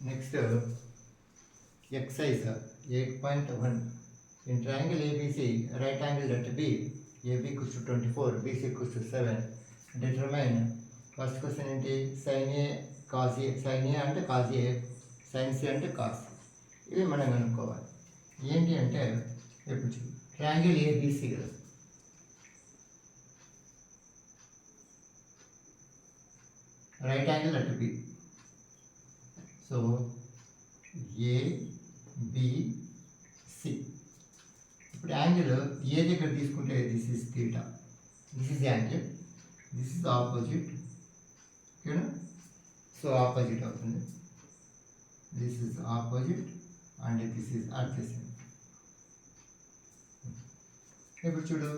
Next, exercise 8.1. In triangle ABC, right angle at B, AB equals to 24, BC equals to 7. Determine, first question ఏంటి, sin A, cos A, sin A అంటే cos A, sin C అంటే cos C. ఇవి మనం కనుక్కోవాలి. ఏంటి అంటే ఇప్పుడు triangle ABC కదా, right angle at B. So ABC. ఇప్పుడు యాంగిల్ ఏ దగ్గర తీసుకుంటే this is theta, this is angle, this is opposite, ఓకేనా? సో ఆపోజిట్ అవుతుంది, this is opposite and this is adjacent. ఇప్పుడు చూడు,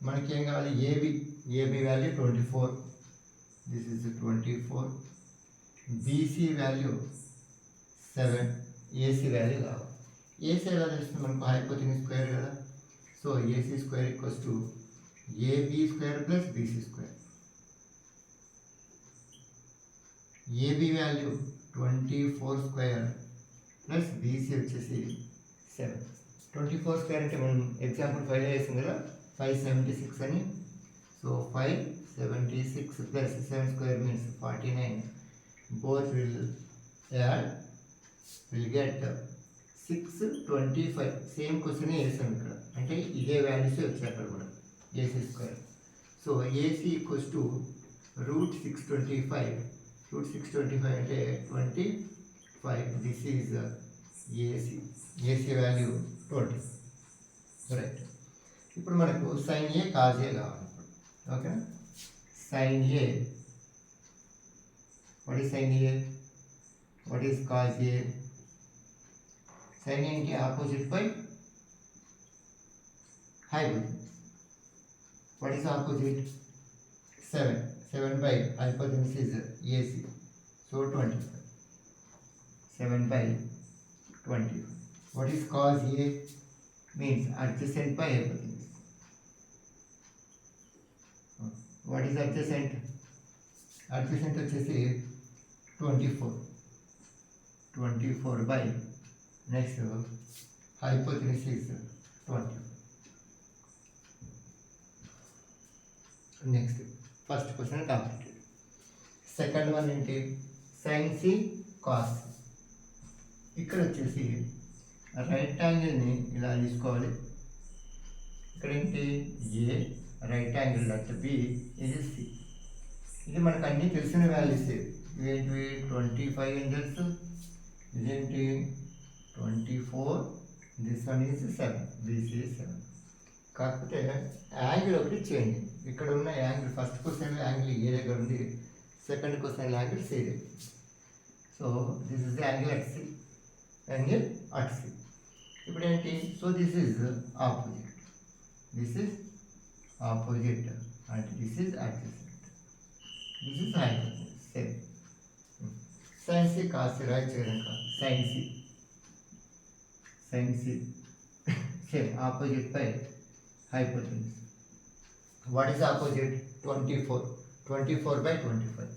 మనకి ఏం కావాలి, AB value 24, this is 24, BC value 7, AC value కావాలి. ఏసీ ఎలా తెలుస్తుంది మనకు, హైపోటెన్యూస్ స్క్వేర్ కదా. So AC square equals to AB square plus BC square. AB value 24 square plus BC వచ్చేసి 7. 24 స్క్వేర్ అంటే మనం ఎగ్జాంపుల్ 5 వేసాం కదా, 576 అని. So 576 plus 7 square means 49. Both will add, will get 625. Same question వేసాం ఇక్కడ, అంటే ఇదే వాల్యూస్ వచ్చాయి అక్కడ కూడా, AC square. So AC equals to √625. √625 అంటే 25. This is AC, AC value 20, right. ఇప్పుడు మనకు సైన్ ఏ కాజ్ ఏ కావాలి ఇప్పుడు, ఓకేనా? Sine A, what is sin A, what is cos A? Sin A into opposite by hypotenuse. What is opposite? 7. 7 by hypotenuse is AC, so 25. 7 by 25. What is cos A? Means adjacent by hypotenuse. What is adjacent? Adjacent వచ్చేసి 24 by next hypotenuse is 20. Next, first question completed. Second one ఏంటి, sin C cos C. ఇక్కడ వచ్చేసి right యాంగిల్ని ఇలా తీసుకోవాలి. ఇక్కడ ఏంటి, ఏ right angle at B, ఇది C. ఇది మనకు అన్నీ తెలిసిన వాల్యూస్. ఇవేంటివి, 25 ఏంజల్స్, ఇదేంటి 24, దిస్ వన్ ఈజ్ 7, బీసీ 7. కాకపోతే యాంగిల్ ఒకటి చేంజ్. ఇక్కడ ఉన్న angle, first question angle A దగ్గర ఉంది, సెకండ్ క్వశ్చన్ యాంగిల్ సి దగ్గర. So this is angle at C, angle at C. ఇప్పుడు ఏంటి, so this is opposite, this is opposite and this is adjacent. This is hypotenuse, same. Sin C cos C, right చేయడానికి sin C, sin C same, opposite by hypotenuse. What is opposite? 24. 24 by 25.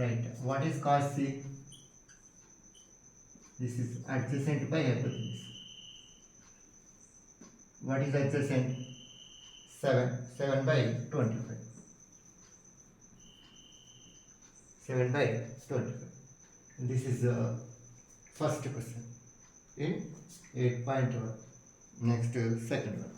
Right. What is cos C? This is adjacent by hypotenuse. What is adjacent? 7 by 25. 7 by 25. This is the first question in 8.1. Next, second one.